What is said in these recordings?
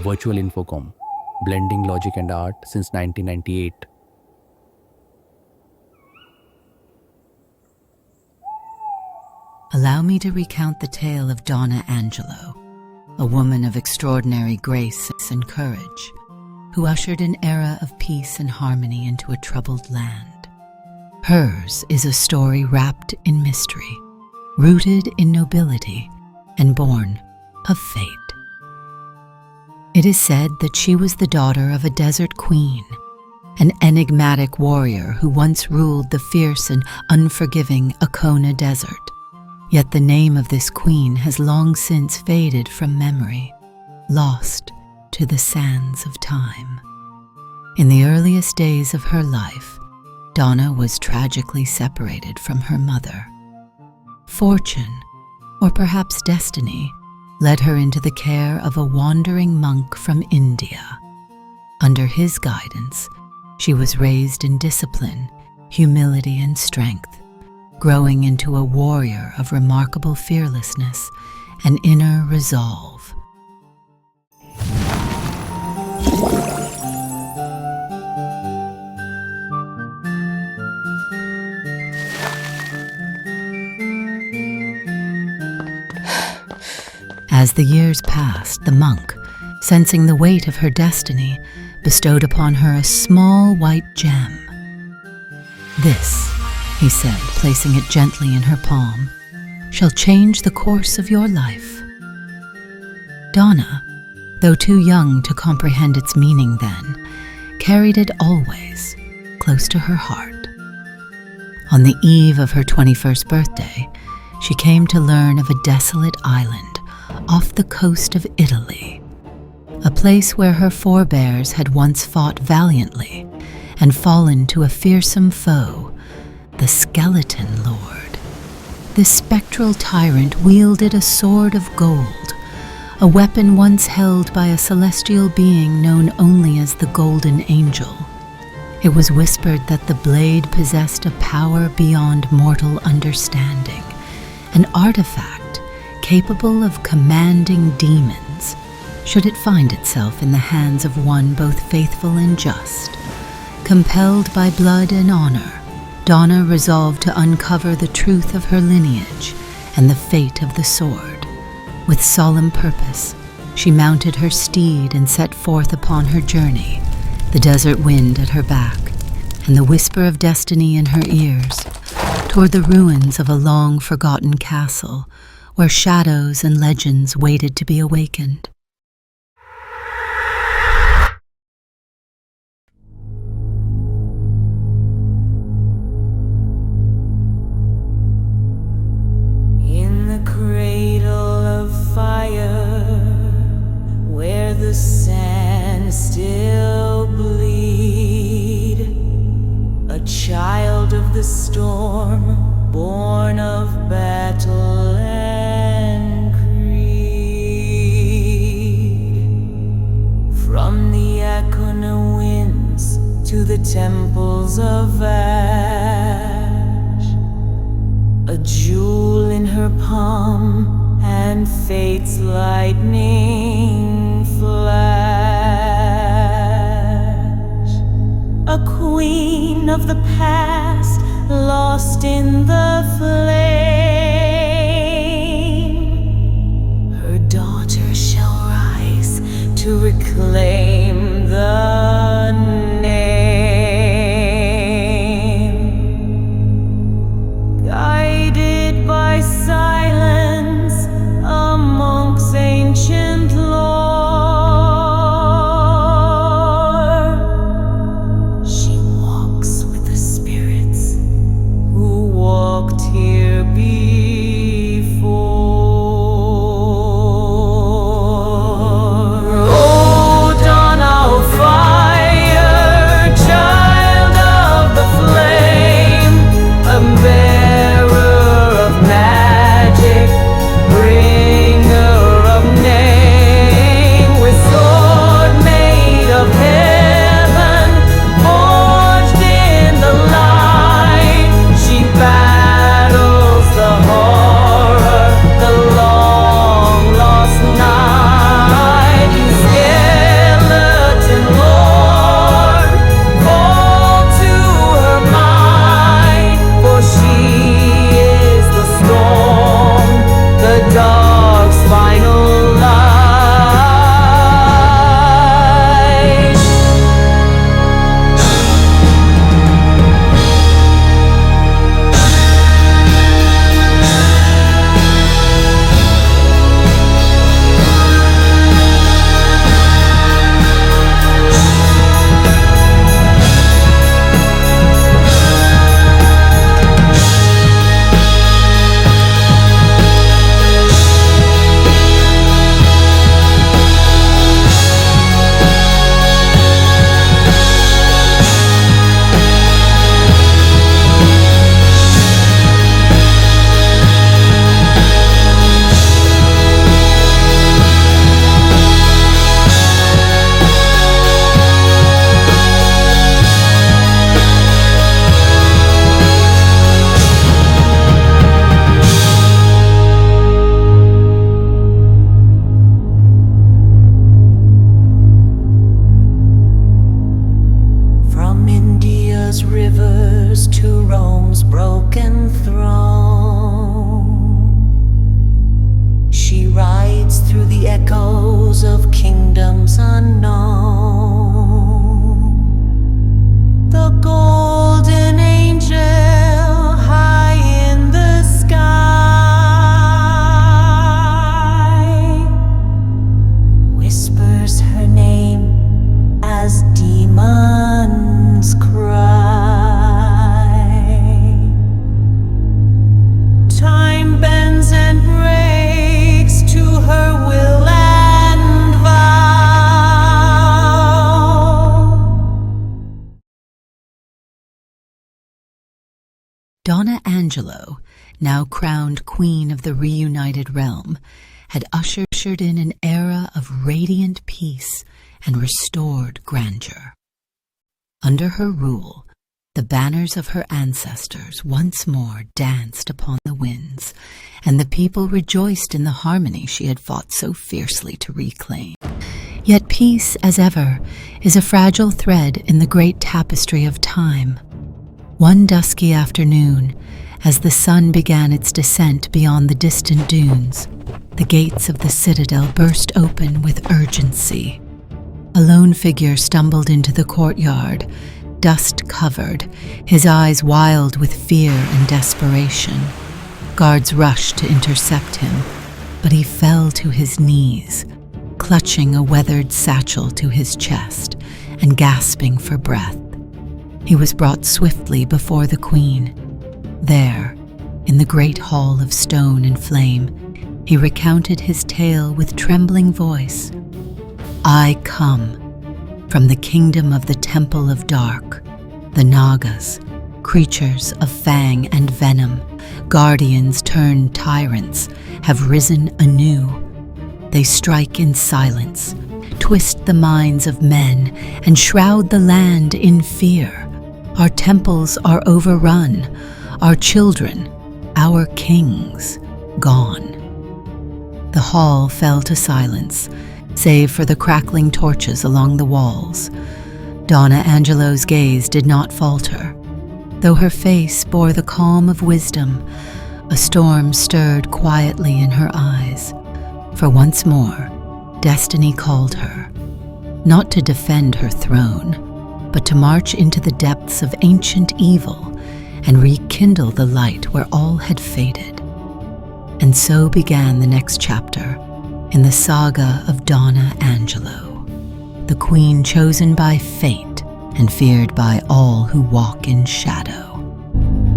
virtual infocom, blending logic and art since 1998. Allow me to recount the tale of Donna Angelo, a woman of extraordinary grace and courage, who ushered an era of peace and harmony into a troubled land. Hers is a story wrapped in mystery, rooted in nobility, and born of fate. It is said that she was the daughter of a desert queen, an enigmatic warrior who once ruled the fierce and unforgiving Akona Desert. Yet the name of this queen has long since faded from memory, lost to the sands of time. In the earliest days of her life, Donna was tragically separated from her mother. Fortune, or perhaps destiny, led her into the care of a wandering monk from India. Under his guidance, she was raised in discipline, humility, and strength, growing into a warrior of remarkable fearlessness and inner resolve. As the years passed, the monk, sensing the weight of her destiny, bestowed upon her a small white gem. "This," he said, placing it gently in her palm, "shall change the course of your life." Donna, though too young to comprehend its meaning then, carried it always close to her heart. On the eve of her 21st birthday, she came to learn of a desolate island off the coast of Italy, a place where her forebears had once fought valiantly and fallen to a fearsome foe, the Skeleton Lord. This spectral tyrant wielded a sword of gold, a weapon once held by a celestial being known only as the Golden Angel. It was whispered that the blade possessed a power beyond mortal understanding, an artifact capable of commanding demons, should it find itself in the hands of one both faithful and just. Compelled by blood and honor, Donna resolved to uncover the truth of her lineage and the fate of the sword. With solemn purpose, she mounted her steed and set forth upon her journey, the desert wind at her back and the whisper of destiny in her ears, toward the ruins of a long-forgotten castle where shadows and legends waited to be awakened. In the cradle of fire, where the sand still bleed, a child of the storm, born of battle and creed. From the Akona winds to the temples of ash, a jewel in her palm and fate's lightning flash. A queen of the past, lost in the flame. Her daughter shall rise to reclaim the name. Guided by silence, a monk's ancient lore, she walks with the spirits who walked here echoes through the echoes of kingdoms unknown. The golden angel high in the sky whispers her name as demons cry. Time bends and breaks to her will and vow. Donna Angelo, now crowned queen of the reunited realm, had ushered in an era of radiant peace and restored grandeur. Under her rule, the banners of her ancestors once more danced upon the winds, and the people rejoiced in the harmony she had fought so fiercely to reclaim. Yet peace, as ever, is a fragile thread in the great tapestry of time. One dusky afternoon, as the sun began its descent beyond the distant dunes, the gates of the citadel burst open with urgency. A lone figure stumbled into the courtyard, dust-covered, his eyes wild with fear and desperation. Guards rushed to intercept him, but he fell to his knees, clutching a weathered satchel to his chest and gasping for breath. He was brought swiftly before the queen. There, in the great hall of stone and flame, he recounted his tale with trembling voice. "I come from the kingdom of the Temple of Dark. The Nagas, creatures of fang and venom, guardians turned tyrants, have risen anew. They strike in silence, twist the minds of men, and shroud the land in fear. Our temples are overrun, our children, our kings, gone." The hall fell to silence, save for the crackling torches along the walls. Donna Angelo's gaze did not falter. Though her face bore the calm of wisdom, a storm stirred quietly in her eyes. For once more, destiny called her, not to defend her throne, but to march into the depths of ancient evil and rekindle the light where all had faded. And so began the next chapter in the saga of Donna Angelo, the queen chosen by fate and feared by all who walk in shadow.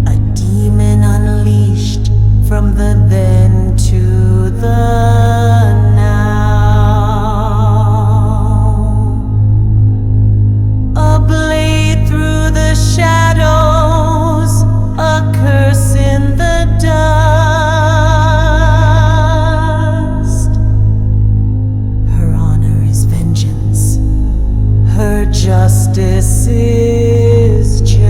A demon unleashed from the then to the now. A blade through the shadows, a curse in the dust. Her honor is vengeance, her justice is just.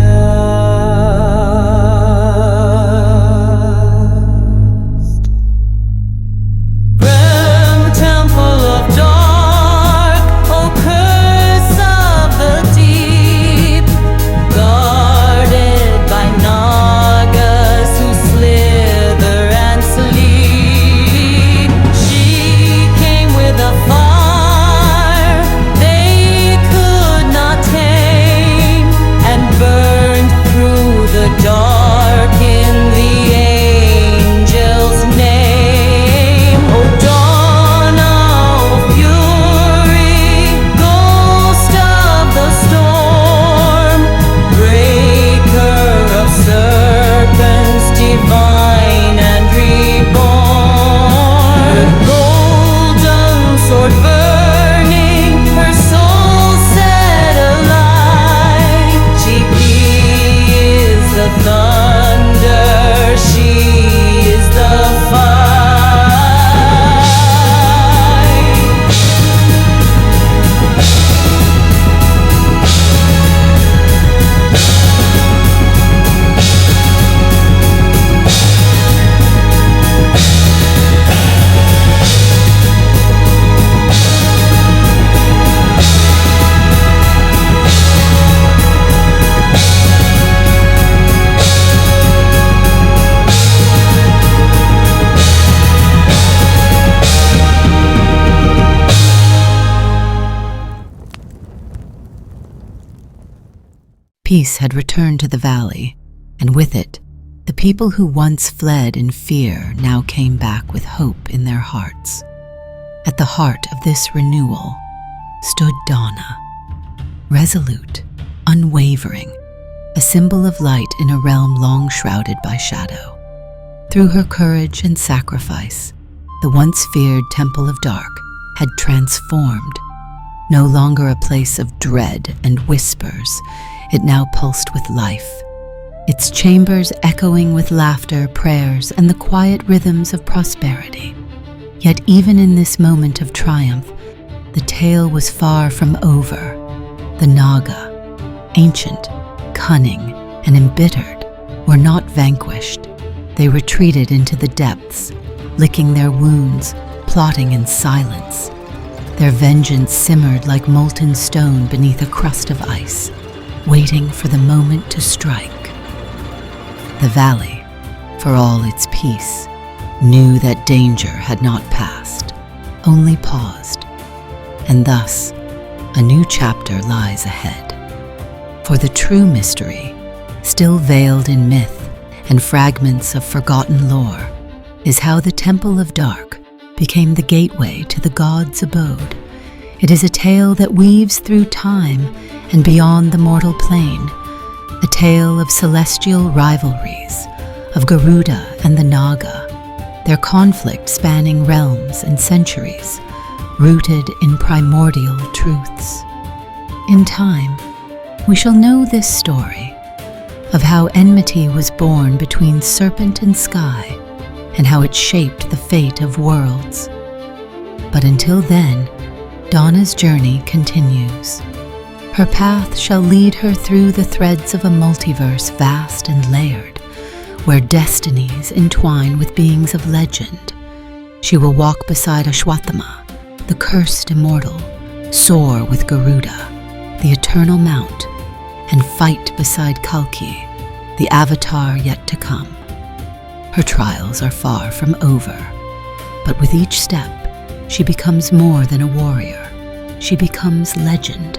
Peace had returned to the valley, and with it, the people who once fled in fear now came back with hope in their hearts. At the heart of this renewal stood Donna, resolute, unwavering, a symbol of light in a realm long shrouded by shadow. Through her courage and sacrifice, the once feared Temple of Dark had transformed. No longer a place of dread and whispers, it now pulsed with life, its chambers echoing with laughter, prayers, and the quiet rhythms of prosperity. Yet even in this moment of triumph, the tale was far from over. The Naga, ancient, cunning, and embittered, were not vanquished. They retreated into the depths, licking their wounds, plotting in silence. Their vengeance simmered like molten stone beneath a crust of ice, waiting for the moment to strike. The valley, for all its peace, knew that danger had not passed, only paused, and thus a new chapter lies ahead. For the true mystery, still veiled in myth and fragments of forgotten lore, is how the Temple of Dark became the gateway to the Gods Abode. It is a tale that weaves through time and beyond the mortal plane, a tale of celestial rivalries, of Garuda and the Naga, their conflict spanning realms and centuries, rooted in primordial truths. In time, we shall know this story of how enmity was born between serpent and sky, and how it shaped the fate of worlds. But until then, Donna's journey continues. Her path shall lead her through the threads of a multiverse vast and layered, where destinies entwine with beings of legend. She will walk beside Ashwatthama, the cursed immortal, soar with Garuda, the eternal mount, and fight beside Kalki, the avatar yet to come. Her trials are far from over, but with each step, she becomes more than a warrior. She becomes legend.